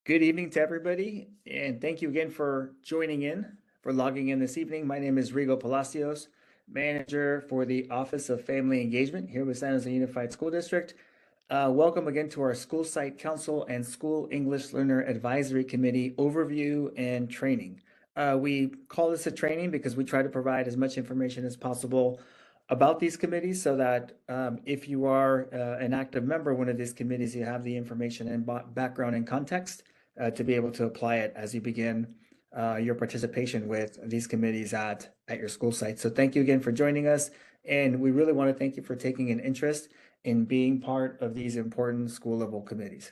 Good evening to everybody, and thank you again for logging in this evening. My name is Rigo Palacios, Manager for the Office of Family Engagement here with San Jose Unified School District. Welcome again to our School Site Council and School English Learner Advisory Committee overview and training. We call this a training because we try to provide as much information as possible about these committees so that if you are an active member of one of these committees, you have the information and background and context to be able to apply it as you begin your participation with these committees at your school site. So thank you again for joining us. And we really want to thank you for taking an interest in being part of these important school level committees.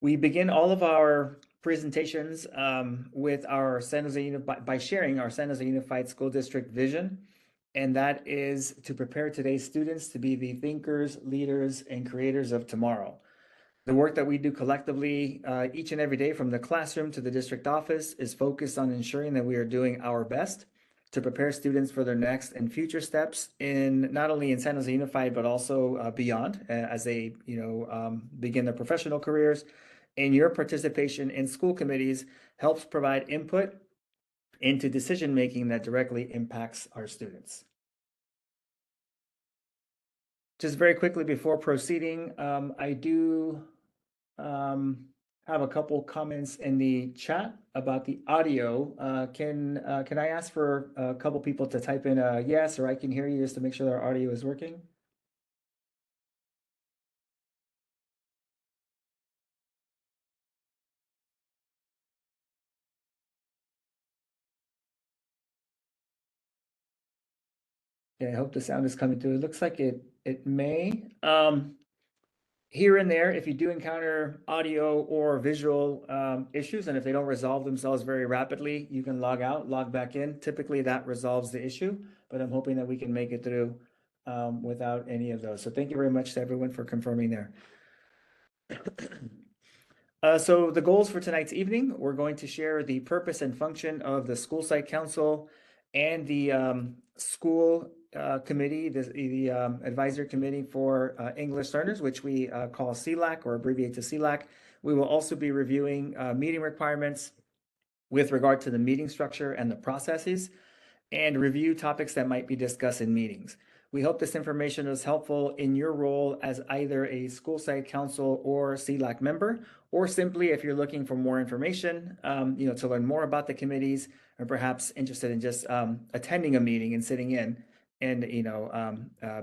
We begin all of our presentations with our San Jose by sharing our San Jose Unified School District vision. And that is to prepare today's students to be the thinkers, leaders, and creators of tomorrow. The work that we do collectively each and every day from the classroom to the district office is focused on ensuring that we are doing our best to prepare students for their next and future steps in not only in San Jose Unified, but also beyond as they begin their professional careers. And your participation in school committees helps provide input into decision-making that directly impacts our students. Just very quickly before proceeding, I do have a couple comments in the chat about the audio. Can I ask for a couple people to type in a yes, or I can hear you, just to make sure our audio is working? Okay, I hope the sound is coming through. It looks like it may. Here and there, if you do encounter audio or visual issues, and if they don't resolve themselves very rapidly, you can log out, log back in. Typically that resolves the issue, but I'm hoping that we can make it through without any of those. So thank you very much to everyone for confirming there. So the goals for tonight's evening, we're going to share the purpose and function of the School Site Council and the school committee, the advisory committee for English learners, which we call SELAC or abbreviate to SELAC. We will also be reviewing meeting requirements with regard to the meeting structure and the processes, and review topics that might be discussed in meetings. We hope this information is helpful in your role as either a school site council or SELAC member, or simply if you're looking for more information, to learn more about the committees, or perhaps interested in just attending a meeting and sitting in and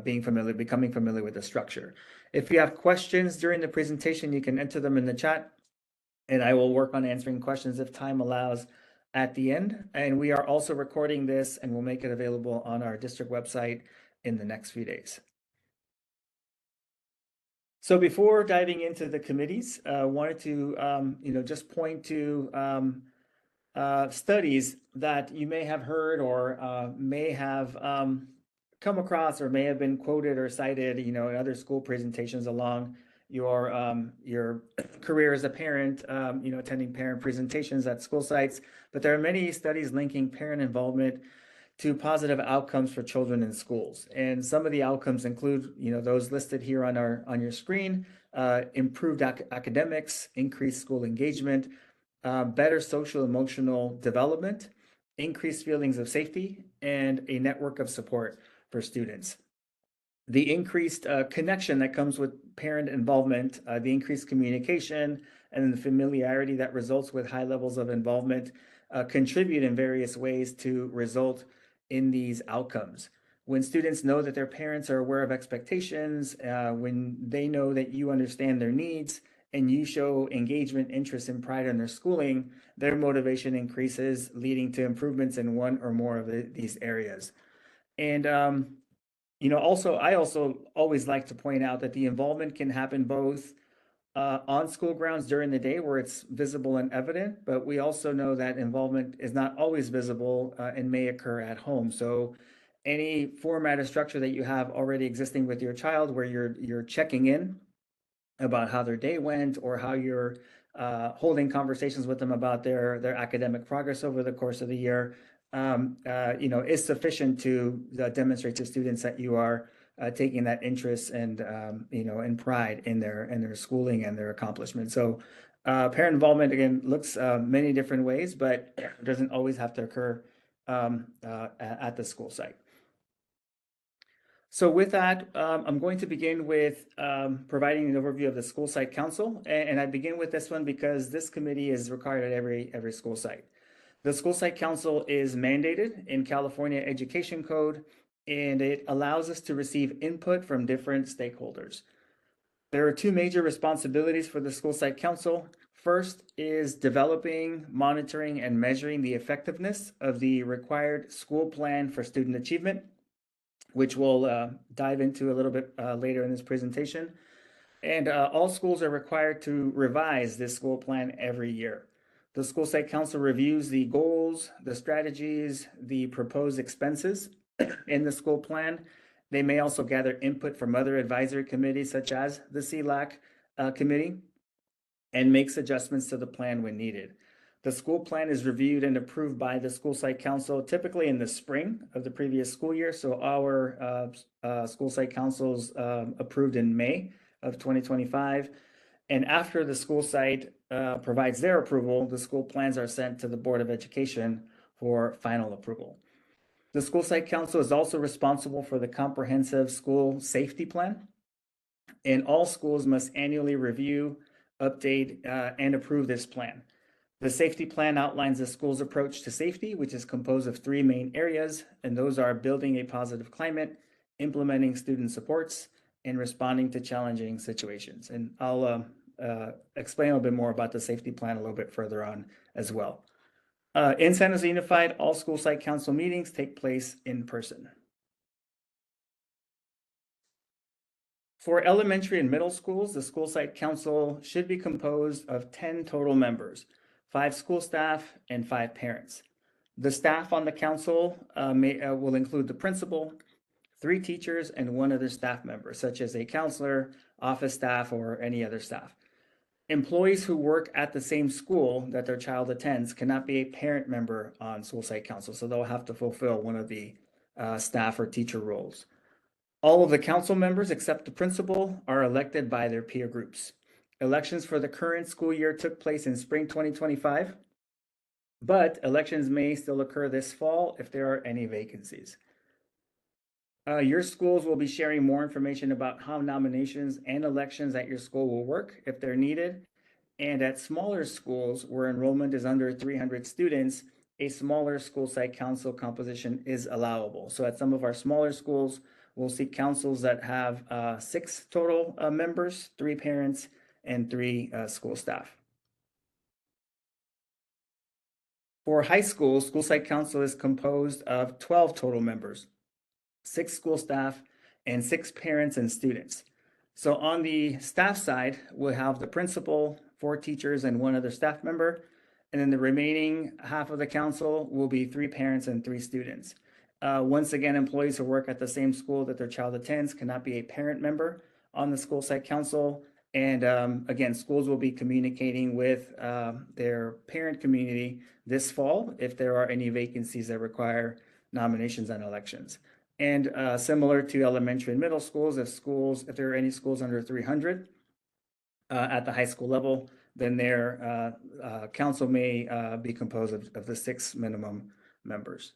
becoming familiar with the structure. If you have questions during the presentation, you can enter them in the chat, and I will work on answering questions if time allows at the end. And we are also recording this, and we'll make it available on our district website in the next few days. So before diving into the committees, I wanted to just point to studies that you may have heard or may have come across or may have been quoted or cited, in other school presentations along your career as a parent, attending parent presentations at school sites. But there are many studies linking parent involvement to positive outcomes for children in schools. And some of the outcomes include, those listed here on your screen: improved academics, increased school engagement, better social emotional development, increased feelings of safety, and a network of support for students. The increased connection that comes with parent involvement, the increased communication, and the familiarity that results with high levels of involvement contribute in various ways to result in these outcomes. When students know that their parents are aware of expectations, when they know that you understand their needs, and you show engagement, interest, and pride in their schooling, their motivation increases, leading to improvements in one or more of these areas. And I also always like to point out that the involvement can happen both on school grounds during the day where it's visible and evident, but we also know that involvement is not always visible and may occur at home. So any format or structure that you have already existing with your child where you're checking in about how their day went, or how you're holding conversations with them about their academic progress over the course of the year, is sufficient to demonstrate to students that you are taking that interest and and pride in their schooling and their accomplishments. So parent involvement again looks many different ways, but doesn't always have to occur at the school site. So with that, I'm going to begin with providing an overview of the school site council, and I begin with this one because this committee is required at every school site. The school site council is mandated in California Education Code, and it allows us to receive input from different stakeholders. There are two major responsibilities for the school site council. First is developing, monitoring, and measuring the effectiveness of the required school plan for student achievement, which we'll dive into a little bit later in this presentation. And all schools are required to revise this school plan every year. The school site council reviews the goals, the strategies, the proposed expenses in the school plan. They may also gather input from other advisory committees such as the SELAC committee and makes adjustments to the plan when needed. The school plan is reviewed and approved by the school site council typically in the spring of the previous school year. So our school site council's approved in May of 2025. And after the school site provides their approval, the school plans are sent to the Board of Education for final approval. The school site council is also responsible for the comprehensive school safety plan, and all schools must annually review, update, and approve this plan. The safety plan outlines the school's approach to safety, which is composed of three main areas, and those are building a positive climate, implementing student supports, and responding to challenging situations. And I'll explain a little bit more about the safety plan a little bit further on as well. In San Jose Unified, all school site council meetings take place in person. For elementary and middle schools, the school site council should be composed of 10 total members, 5 school staff and 5 parents. The staff on the council will include the principal, 3 teachers, and 1 other staff member, such as a counselor, office staff, or any other staff. Employees who work at the same school that their child attends cannot be a parent member on school site council, so they'll have to fulfill one of the staff or teacher roles. All of the council members, except the principal, are elected by their peer groups. Elections for the current school year took place in spring 2025, but elections may still occur this fall if there are any vacancies. Your schools will be sharing more information about how nominations and elections at your school will work if they're needed. And at smaller schools where enrollment is under 300 students, a smaller school site council composition is allowable. So at some of our smaller schools, we'll see councils that have 6 total members, 3 parents, and 3 school staff. For high school, school site council is composed of 12 total members, 6 school staff, and 6 parents and students. So on the staff side, we'll have the principal, 4 teachers, and 1 other staff member. And then the remaining half of the council will be 3 parents and 3 students. Once again, employees who work at the same school that their child attends cannot be a parent member on the school site council. And again, schools will be communicating with their parent community this fall if there are any vacancies that require nominations and elections. And similar to elementary and middle schools, if there are any schools under 300 at the high school level, then their council may be composed of the 6 minimum members.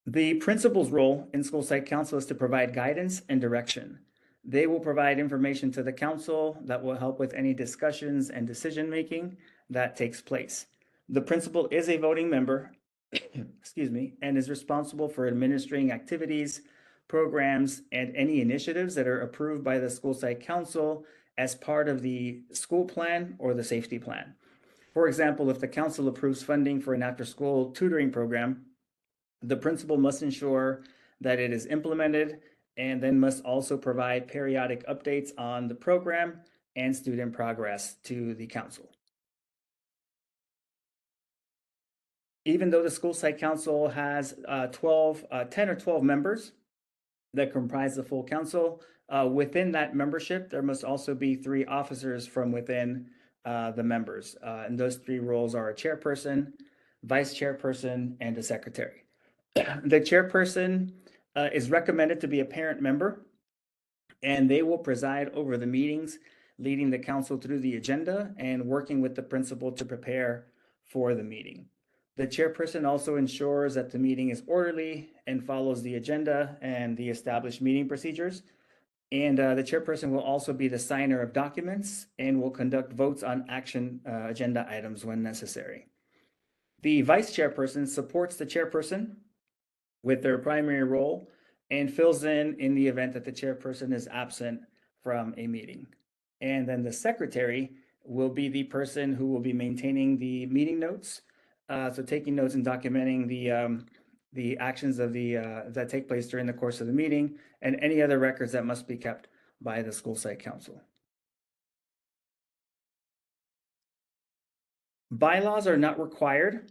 The principal's role in school site council is to provide guidance and direction. They will provide information to the council that will help with any discussions and decision-making that takes place. The principal is a voting member, excuse me, and is responsible for administering activities, programs, and any initiatives that are approved by the school site council as part of the school plan or the safety plan. For example, if the council approves funding for an after-school tutoring program, the principal must ensure that it is implemented and then must also provide periodic updates on the program and student progress to the council. Even though the school site council has 10 or 12 members that comprise the full council, within that membership, there must also be 3 officers from within the members. And those 3 roles are a chairperson, vice chairperson, and a secretary. The chairperson is recommended to be a parent member, and they will preside over the meetings, leading the council through the agenda and working with the principal to prepare for the meeting. The chairperson also ensures that the meeting is orderly and follows the agenda and the established meeting procedures. And the chairperson will also be the signer of documents and will conduct votes on action agenda items when necessary. The vice chairperson supports the chairperson with their primary role and fills in the event that the chairperson is absent from a meeting. And then the secretary will be the person who will be maintaining the meeting notes, so taking notes and documenting the actions of the that take place during the course of the meeting and any other records that must be kept by the school site council. Bylaws are not required,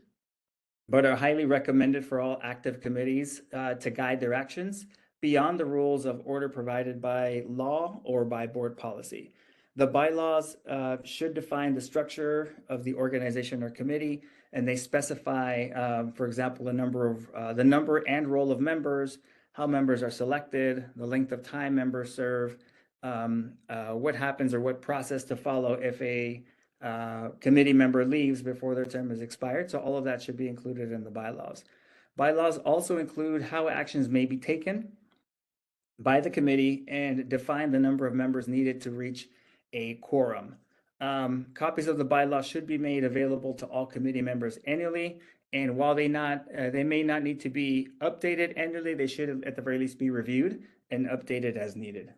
but are highly recommended for all active committees to guide their actions beyond the rules of order provided by law or by board policy. The bylaws should define the structure of the organization or committee, and they specify, for example, the number and role of members, how members are selected, the length of time members serve, what happens or what process to follow if a committee member leaves before their term is expired. So all of that should be included in the bylaws. Bylaws also include how actions may be taken by the committee and define the number of members needed to reach a quorum. Copies of the bylaws should be made available to all committee members annually. And while they may not need to be updated annually, they should at the very least be reviewed and updated as needed.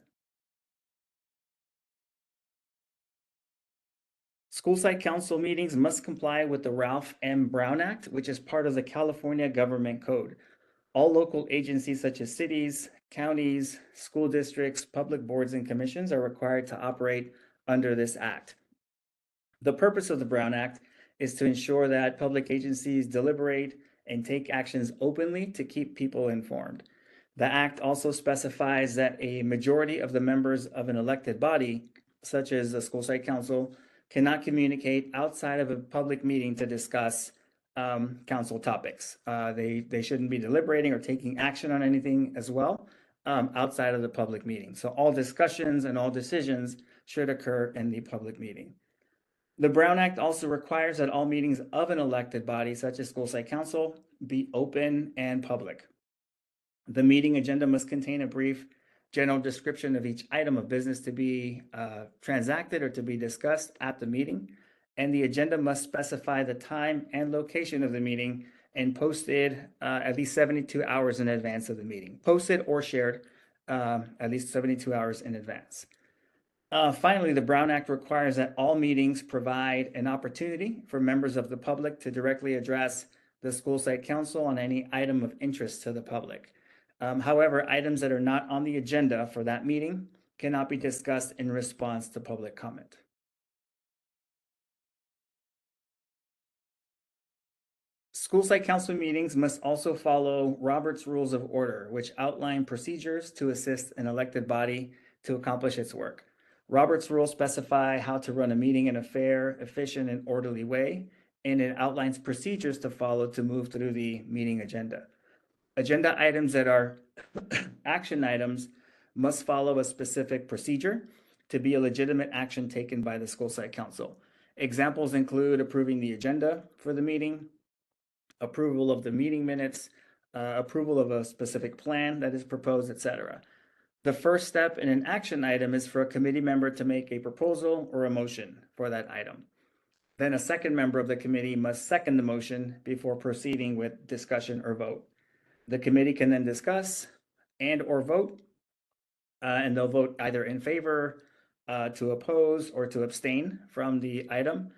School site council meetings must comply with the Ralph M. Brown Act, which is part of the California Government Code. All local agencies such as cities, counties, school districts, public boards, and commissions are required to operate under this act. The purpose of the Brown Act is to ensure that public agencies deliberate and take actions openly to keep people informed. The act also specifies that a majority of the members of an elected body, such as the school site council, cannot communicate outside of a public meeting to discuss council topics. They shouldn't be deliberating or taking action on anything as well outside of the public meeting. So all discussions and all decisions should occur in the public meeting. The Brown Act also requires that all meetings of an elected body, such as school site council, be open and public. The meeting agenda must contain a brief general description of each item of business to be transacted or to be discussed at the meeting. And the agenda must specify the time and location of the meeting and posted at least 72 hours in advance of the meeting. Posted or shared at least 72 hours in advance. Finally, the Brown Act requires that all meetings provide an opportunity for members of the public to directly address the school site council on any item of interest to the public. However, items that are not on the agenda for that meeting cannot be discussed in response to public comment. School site council meetings must also follow Robert's Rules of Order, which outline procedures to assist an elected body to accomplish its work. Robert's rules specify how to run a meeting in a fair, efficient, and orderly way, and it outlines procedures to follow to move through the meeting agenda. Agenda items that are action items must follow a specific procedure to be a legitimate action taken by the school site council. Examples include approving the agenda for the meeting, approval of the meeting minutes, approval of a specific plan that is proposed, etc. The first step in an action item is for a committee member to make a proposal or a motion for that item. Then a second member of the committee must second the motion before proceeding with discussion or vote. The committee can then discuss and or vote, and they'll vote either in favor, to oppose, or to abstain from the item.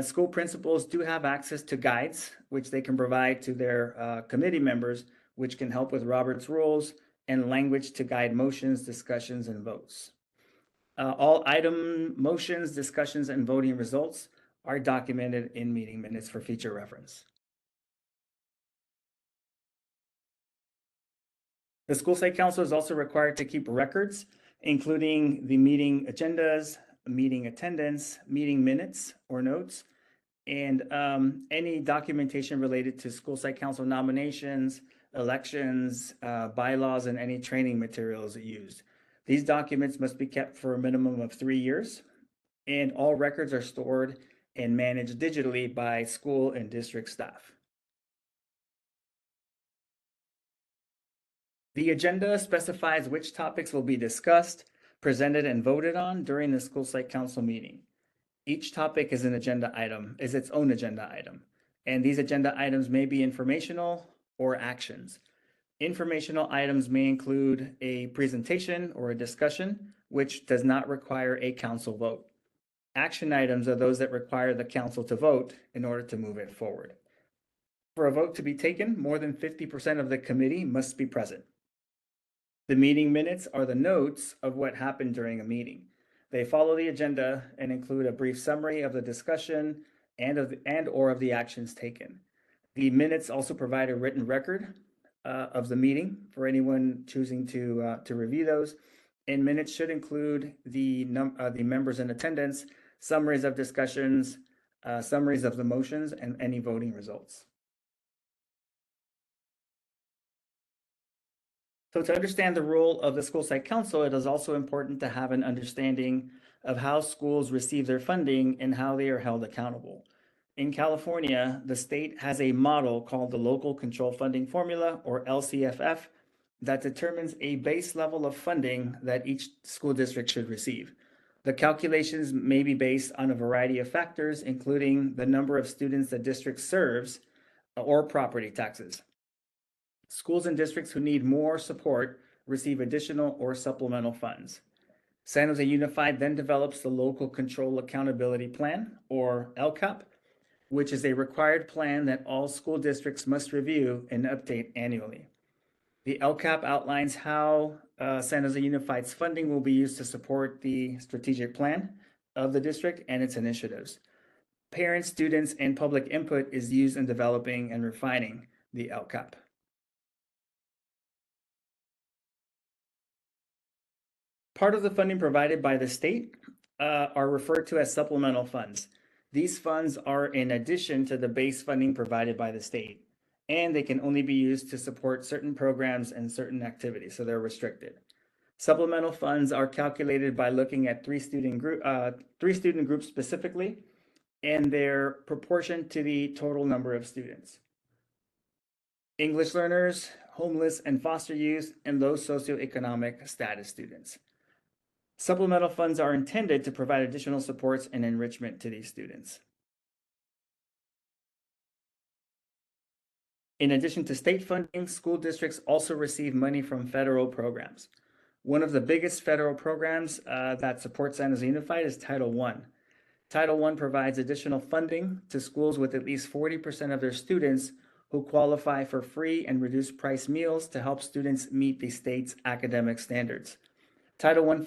School principals do have access to guides, which they can provide to their committee members, which can help with Robert's rules and language to guide motions, discussions, and votes. All item motions, discussions, and voting results are documented in meeting minutes for future reference. The school site council is also required to keep records, including the meeting agendas, meeting attendance, meeting minutes or notes, and any documentation related to school site council nominations, elections, bylaws, and any training materials used. These documents must be kept for a minimum of 3 years, and all records are stored and managed digitally by school and district staff. The agenda specifies which topics will be discussed, presented, and voted on during the school site council meeting. Each topic is its own agenda item, and these agenda items may be informational or actions. Informational items may include a presentation or a discussion, which does not require a council vote. Action items are those that require the council to vote in order to move it forward. For a vote to be taken, more than 50% of the committee must be present. The meeting minutes are the notes of what happened during a meeting. They follow the agenda and include a brief summary of the discussion and/or of the actions taken. The minutes also provide a written record of the meeting for anyone choosing to review those. And minutes should include the members in attendance, summaries of discussions, summaries of the motions, and any voting results. So to understand the role of the school site council, it is also important to have an understanding of how schools receive their funding and how they are held accountable. In California, the state has a model called the Local Control Funding Formula, or LCFF, that determines a base level of funding that each school district should receive. The calculations may be based on a variety of factors, including the number of students the district serves or property taxes. Schools and districts who need more support receive additional or supplemental funds. San Jose Unified then develops the Local Control Accountability Plan, or LCAP, which is a required plan that all school districts must review and update annually. The LCAP outlines how San Jose Unified's funding will be used to support the strategic plan of the district and its initiatives. Parents, students, and public input is used in developing and refining the LCAP. Part of the funding provided by the state are referred to as supplemental funds. These funds are in addition to the base funding provided by the state, and they can only be used to support certain programs and certain activities, so they're restricted. Supplemental funds are calculated by looking at three student groups specifically, and their proportion to the total number of students. English learners, homeless and foster youth, and low socioeconomic status students. Supplemental funds are intended to provide additional supports and enrichment to these students. In addition to state funding, school districts also receive money from federal programs. One of the biggest federal programs that supports San Jose Unified is Title I. Title I provides additional funding to schools with at least 40% of their students who qualify for free and reduced price meals to help students meet the state's academic standards. Title I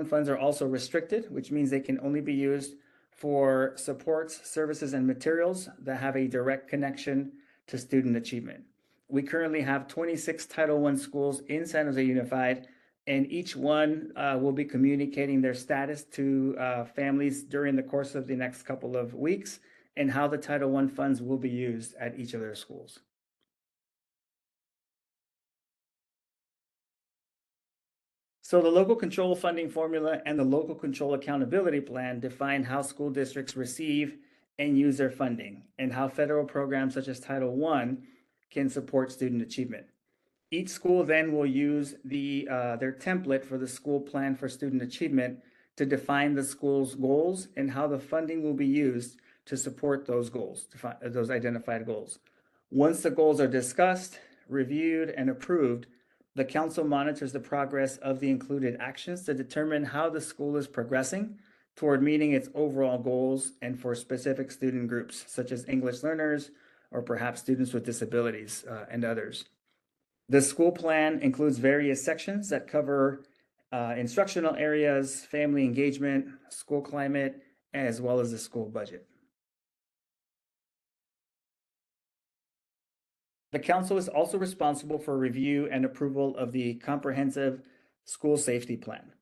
funds are also restricted, which means they can only be used for supports, services, and materials that have a direct connection to student achievement. We currently have 26 Title I schools in San Jose Unified, and each one will be communicating their status to families during the course of the next couple of weeks and how the Title I funds will be used at each of their schools. So the local control funding formula and the local control accountability plan define how school districts receive and use their funding and how federal programs such as Title I can support student achievement. Each school then will use their template for the school plan for student achievement to define the school's goals and how the funding will be used to support those goals, those identified goals. Once the goals are discussed, reviewed, and approved, the council monitors the progress of the included actions to determine how the school is progressing toward meeting its overall goals and for specific student groups, such as English learners or perhaps students with disabilities and others. The school plan includes various sections that cover instructional areas, family engagement, school climate, as well as the school budget. The council is also responsible for review and approval of the comprehensive school safety plan.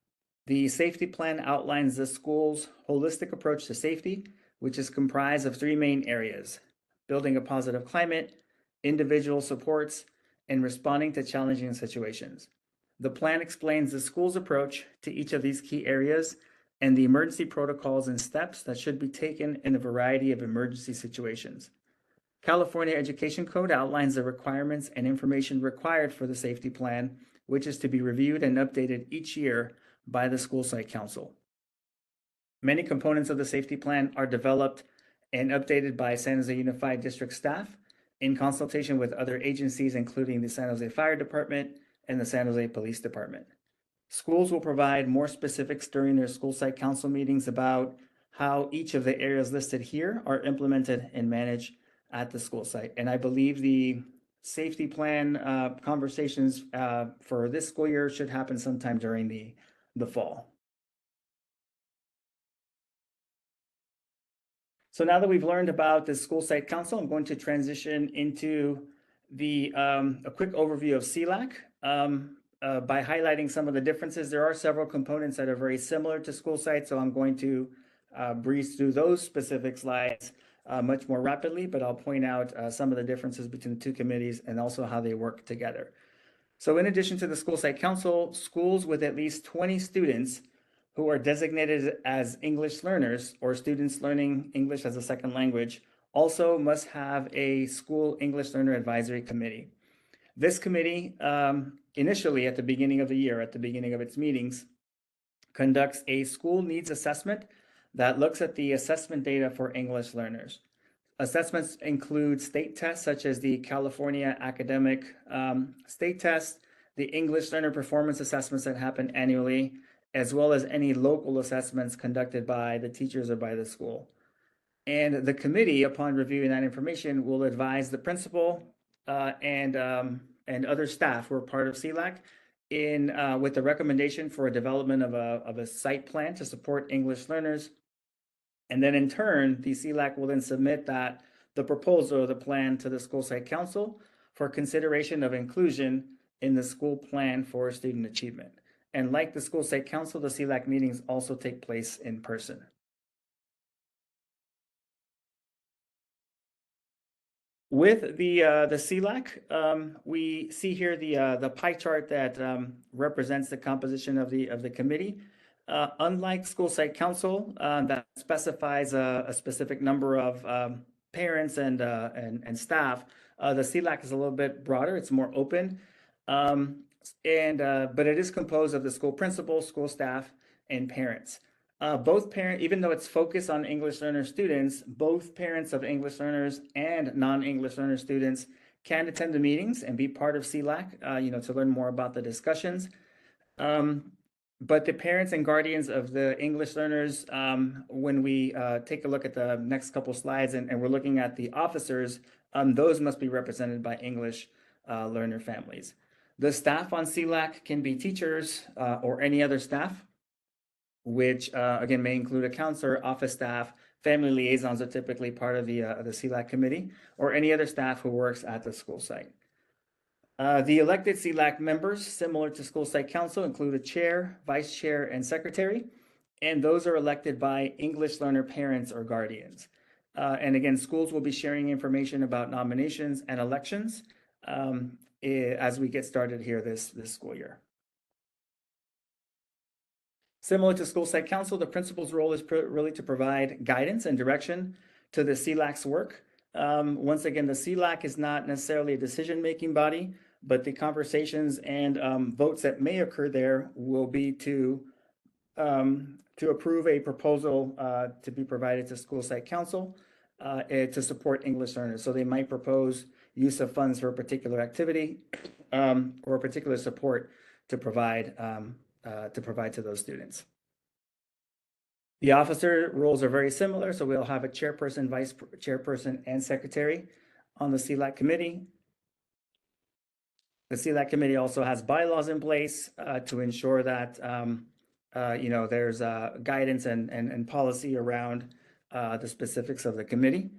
The safety plan outlines the school's holistic approach to safety, which is comprised of three main areas: building a positive climate, individual supports, in responding to challenging situations. The plan explains the school's approach to each of these key areas and the emergency protocols and steps that should be taken in a variety of emergency situations. California Education Code outlines the requirements and information required for the safety plan, which is to be reviewed and updated each year by the school site council. Many components of the safety plan are developed and updated by San Jose Unified District staff in consultation with other agencies, including the San Jose Fire Department and the San Jose Police Department. Schools will provide more specifics during their school site council meetings about how each of the areas listed here are implemented and managed at the school site. And I believe the safety plan conversations for this school year should happen sometime during the fall. So now that we've learned about the school site council, I'm going to transition into a quick overview of SELAC. By highlighting some of the differences, there are several components that are very similar to school sites, so I'm going to breeze through those specific slides much more rapidly, but I'll point out some of the differences between the two committees and also how they work together. So in addition to the school site council, schools with at least 20 students who are designated as English learners or students learning English as a second language also must have a school English learner advisory committee. This committee, initially at the beginning of the year, at the beginning of its meetings, conducts a school needs assessment that looks at the assessment data for English learners. Assessments include state tests such as the California Academic State Test, the English Learner Performance Assessments that happen annually, as well as any local assessments conducted by the teachers or by the school. And the committee, upon reviewing that information, will advise the principal and other staff who are part of SELAC with the recommendation for a development of a site plan to support English learners. And then in turn, the SELAC will then submit the proposal or the plan to the school site council for consideration of inclusion in the school plan for student achievement. And like the school site council, the SELAC meetings also take place in person. With the SELAC, we see here the pie chart that represents the composition of the committee. Unlike school site council that specifies a specific number of parents and staff, the SELAC is a little bit broader. It's more open, but it is composed of the school principal, school staff, and parents. Both parents, even though it's focused on English learner students, both parents of English learners and non-English learner students can attend the meetings and be part of SELAC, to learn more about the discussions. But the parents and guardians of the English learners, when we take a look at the next couple slides and we're looking at the officers, those must be represented by English learner families. The staff on SELAC can be teachers or any other staff, which again may include a counselor, office staff, family liaisons are typically part of the SELAC committee, or any other staff who works at the school site. The elected SELAC members, similar to school site council, include a chair, vice chair, and secretary, and those are elected by English learner parents or guardians. And again, schools will be sharing information about nominations and elections as we get started here this school year. Similar to school site council, the principal's role is really to provide guidance and direction to the SELAC's work. Once again, the SELAC is not necessarily a decision-making body, but the conversations and votes that may occur there will be to approve a proposal to be provided to school site council to support English learners. So they might propose use of funds for a particular activity or a particular support to provide to those students. The officer roles are very similar, so we'll have a chairperson, vice chairperson, and secretary on the SELAC committee. The SELAC committee also has bylaws in place to ensure that there's guidance and policy around the specifics of the committee.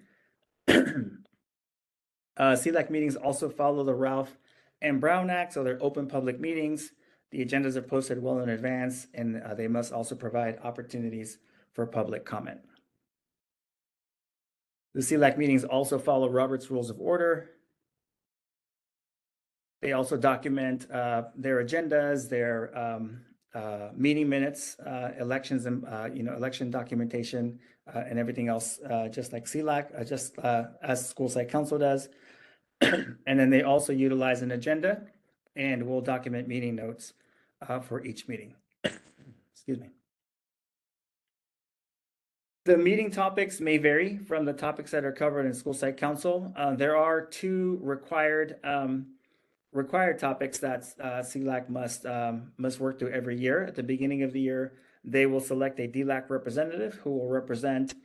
SELAC meetings also follow the Ralph M. Brown Act, so they're open public meetings. The agendas are posted well in advance, and they must also provide opportunities for public comment. The SELAC meetings also follow Robert's Rules of Order. They also document their agendas, their meeting minutes, elections, and election documentation, and everything else, just like SELAC, just as School Site Council does. And then they also utilize an agenda, and will document meeting notes for each meeting. Excuse me. The meeting topics may vary from the topics that are covered in School Site Council. There are two required topics that SELAC must work through every year. At the beginning of the year, they will select a DLAC representative who will represent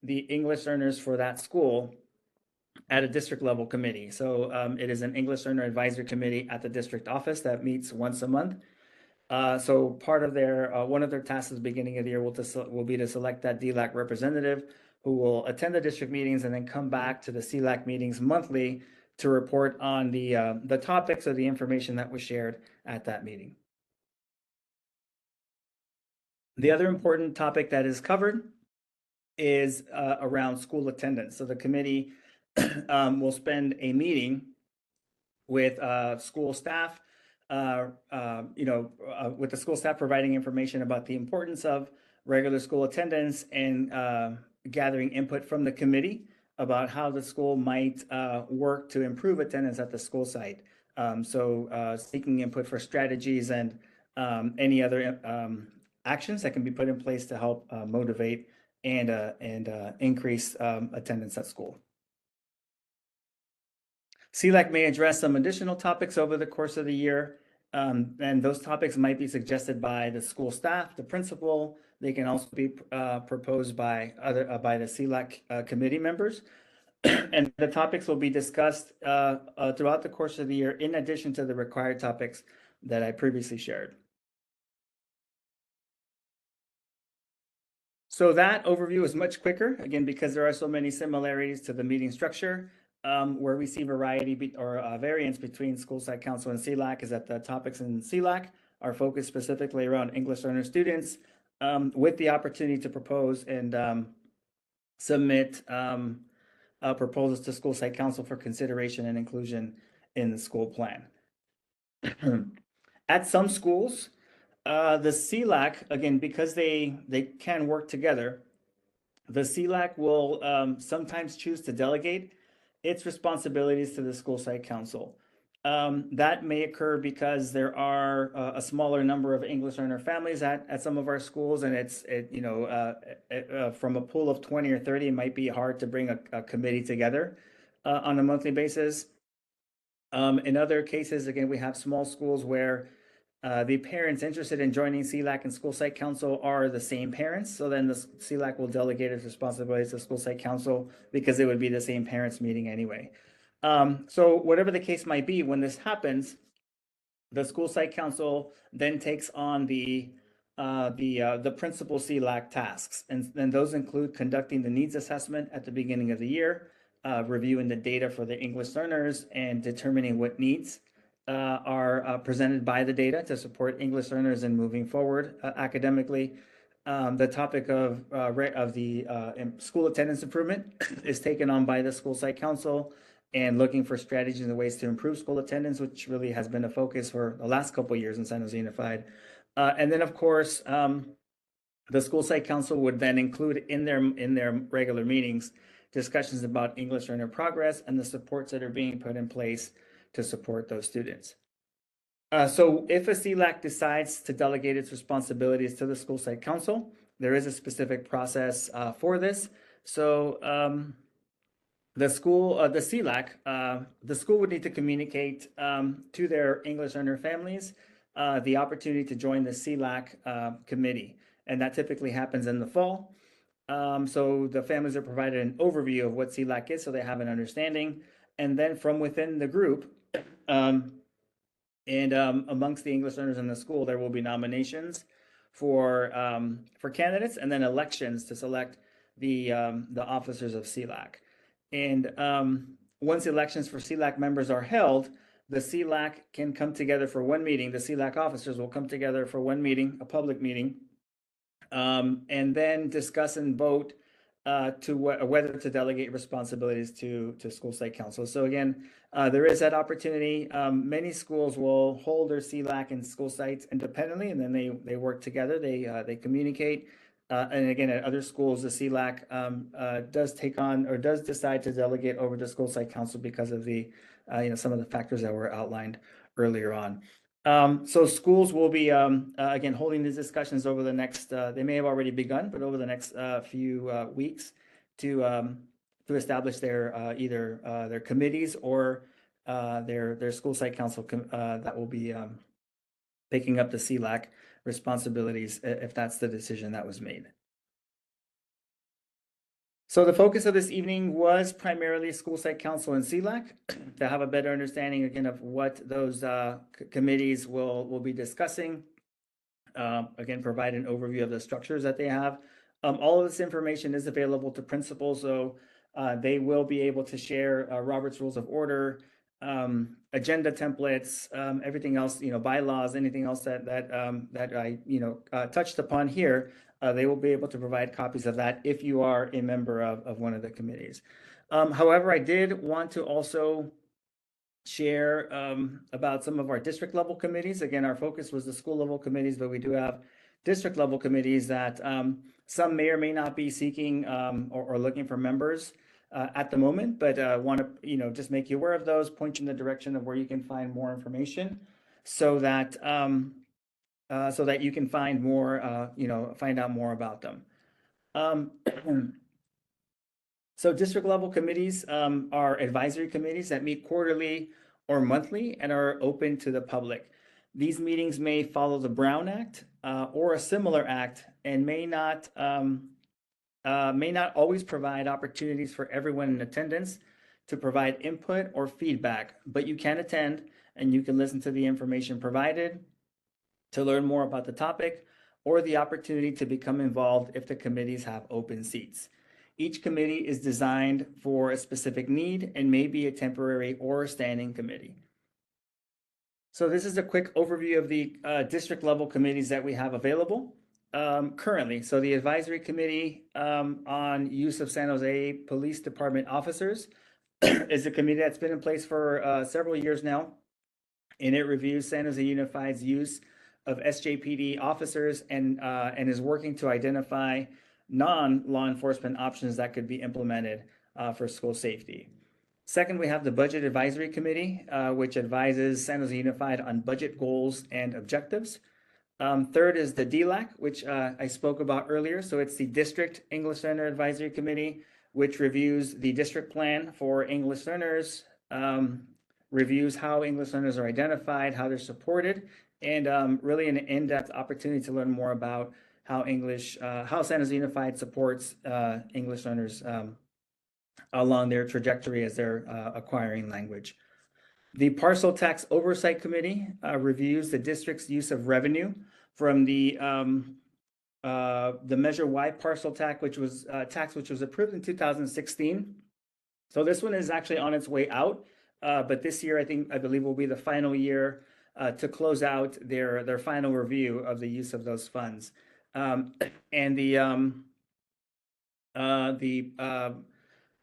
the English learners for that school at a district level committee. So it is an English Learner Advisory Committee at the district office that meets once a month. So part of their one of their tasks at the beginning of the year will be to select that DLAC representative who will attend the district meetings and then come back to the SELAC meetings monthly to report on the topics or the information that was shared at that meeting. The other important topic that is covered is around school attendance. So the committee will spend a meeting with school staff, with the school staff providing information about the importance of regular school attendance and gathering input from the committee about how the school might work to improve attendance at the school site. So seeking input for strategies and any other actions that can be put in place to help motivate and increase attendance at school. SELAC may address some additional topics over the course of the year, and those topics might be suggested by the school staff, the principal. They can also be proposed by the SELAC committee members. And the topics will be discussed throughout the course of the year, in addition to the required topics that I previously shared. So that overview is much quicker, again, because there are so many similarities to the meeting structure. Where we see variety or variance between School Site Council and SELAC is that the topics in SELAC are focused specifically around English learner students, with the opportunity to propose and submit proposals to School Site Council for consideration and inclusion in the school plan. At some schools, the SELAC, again, because they can work together, the SELAC will sometimes choose to delegate its responsibilities to the School Site Council. That may occur because there are a smaller number of English learner families at some of our schools, and from a pool of 20 or 30, it might be hard to bring a committee together on a monthly basis. In other cases, again, we have small schools where the parents interested in joining SELAC and School Site Council are the same parents. So then the SELAC will delegate its responsibilities to School Site Council because it would be the same parents meeting anyway. So whatever the case might be, when this happens, the School Site Council then takes on the principal SELAC tasks. And those include conducting the needs assessment at the beginning of the year, reviewing the data for the English learners, and determining what needs are presented by the data to support English learners in moving forward academically. The topic of the school attendance improvement is taken on by the School Site Council, and looking for strategies and ways to improve school attendance, which really has been a focus for the last couple of years in San Jose Unified. And then, of course, the School Site Council would then include in their regular meetings discussions about English learner progress and the supports that are being put in place to support those students. So if a SELAC decides to delegate its responsibilities to the School Site Council, there is a specific process for this. So the SELAC, the school would need to communicate to their English learner families the opportunity to join the SELAC committee. And that typically happens in the fall. So the families are provided an overview of what SELAC is, so they have an understanding. And then from within the group, amongst the English learners in the school, there will be nominations for candidates, and then elections to select the officers of SELAC. And once elections for SELAC members are held, the SELAC can come together for one meeting. The SELAC officers will come together for one meeting, a public meeting, and then discuss and vote to whether to delegate responsibilities to school site council. So again, there is that opportunity. Many schools will hold their SELAC and school sites independently, and then they work together. They communicate. And again, at other schools, the SELAC does take on or does decide to delegate over to school site council because of the some of the factors that were outlined earlier on. So schools will be again holding these discussions over the next. They may have already begun, but over the next few weeks to establish their either their committees or their school site council that will be picking up the SELAC responsibilities if that's the decision that was made. So the focus of this evening was primarily school site council and SELAC to have a better understanding again of what those committees will be discussing. Again, provide an overview of the structures that they have. All of this information is available to principals, so they will be able to share Robert's Rules of Order, agenda templates, everything else, bylaws, anything else that I touched upon here. They will be able to provide copies of that if you are a member of one of the committees. However, I did want to also share about some of our district level committees. Again, our focus was the school level committees, but we do have district level committees that some may or may not be seeking or looking for members at the moment, but want to just make you aware of those, point you in the direction of where you can find more information, so that you can find more, find out more about them. So district level committees are advisory committees that meet quarterly or monthly and are open to the public. These meetings may follow the Brown Act or a similar act and may not always provide opportunities for everyone in attendance to provide input or feedback, but you can attend and you can listen to the information provided to learn more about the topic or the opportunity to become involved if the committees have open seats. Each committee is designed for a specific need and may be a temporary or standing committee. So this is a quick overview of the district level committees that we have available currently. So the advisory committee on use of San Jose Police Department officers is a committee that's been in place for several years now, and it reviews San Jose Unified's use of SJPD officers and is working to identify non-law enforcement options that could be implemented for school safety. Second, we have the Budget Advisory Committee, which advises San Jose Unified on budget goals and objectives. Third is the DLAC, which I spoke about earlier. So it's the District English Learner Advisory Committee, which reviews the district plan for English learners, reviews how English learners are identified, how they're supported, and really an in-depth opportunity to learn more about how San Jose Unified supports English learners along their trajectory as they're acquiring language. The Parcel Tax Oversight Committee reviews the district's use of revenue from the Measure Y parcel tax, which was approved in 2016. So this one is actually on its way out, but this year I believe will be the final year to close out their final review of the use of those funds. And the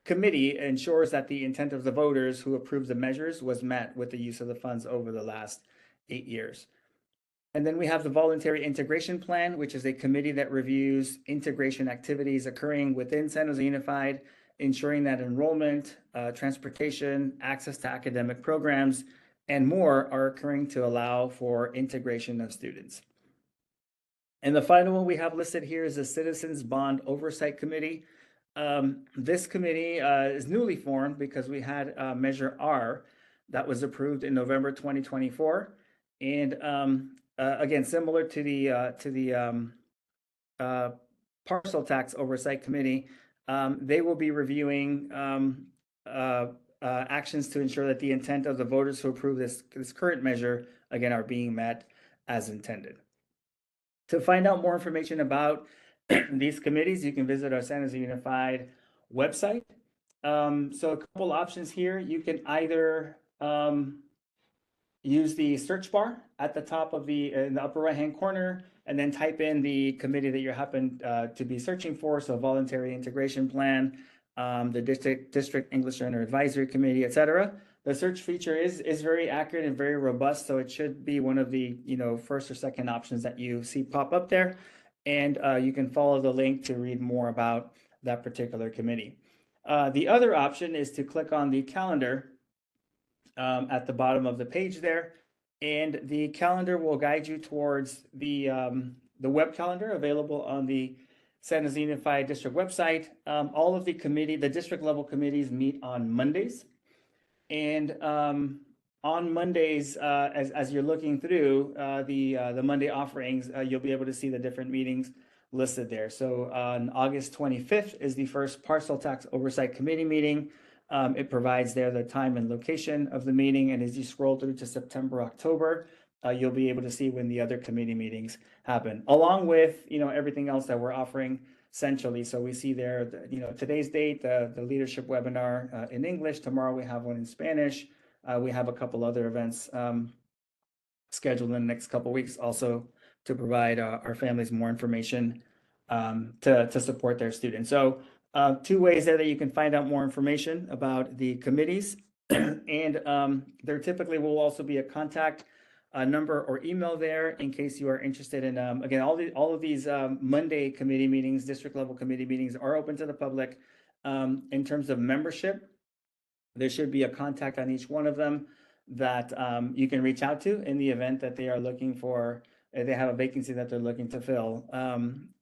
committee ensures that the intent of the voters who approved the measures was met with the use of the funds over the last 8 years. And then we have the Voluntary Integration Plan, which is a committee that reviews integration activities occurring within San Jose Unified, ensuring that enrollment, transportation, access to academic programs, and more are occurring to allow for integration of students. And the final one we have listed here is the Citizens Bond Oversight Committee. This committee is newly formed because we had Measure R that was approved in November 2024. And again, similar to the Parcel Tax Oversight Committee, they will be reviewing actions to ensure that the intent of the voters who approve this current measure, again, are being met as intended. To find out more information about these committees, you can visit our San Jose Unified website. So a couple options here. You can either use the search bar at the top of in the upper right-hand corner, and then type in the committee that you happen to be searching for. So voluntary integration plan, the district English Learner Advisory Committee, etc. The search feature is very accurate and very robust, so it should be one of the first or second options that you see pop up there, and you can follow the link to read more about that particular committee. The other option is to click on the calendar at the bottom of the page there, and the calendar will guide you towards the web calendar available on the San Jose Unified District website. All of the district level committees meet on Mondays. And on Mondays, as you're looking through the Monday offerings, you'll be able to see the different meetings listed there. So on August 25th is the first Parcel Tax Oversight Committee meeting. It provides there the time and location of the meeting, and as you scroll through to September, October, you'll be able to see when the other committee meetings happen, along with everything else that we're offering centrally. So we see there, today's date, the leadership webinar in English. Tomorrow we have one in Spanish. We have a couple other events scheduled in the next couple of weeks also to provide our families more information to support their students. So 2 ways there that you can find out more information about the committees. And there typically will also be a contact number or email there in case you are interested in, again, all of these Monday committee meetings, district level committee meetings are open to the public. In terms of membership, there should be a contact on each one of them that you can reach out to in the event that they are looking for, they have a vacancy that they're looking to fill,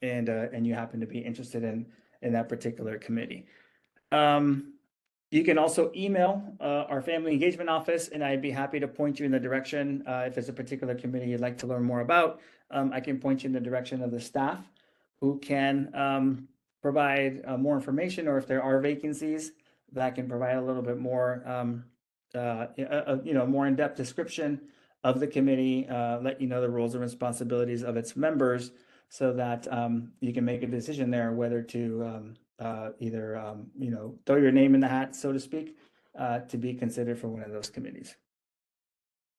and you happen to be interested in that particular committee. You can also email our Family Engagement Office, and I'd be happy to point you in the direction. If there's a particular committee you'd like to learn more about, I can point you in the direction of the staff who can provide more information, or if there are vacancies, that can provide a little bit more, more in-depth description of the committee, let you know the roles and responsibilities of its members, so that you can make a decision there whether to either throw your name in the hat, so to speak, to be considered for one of those committees.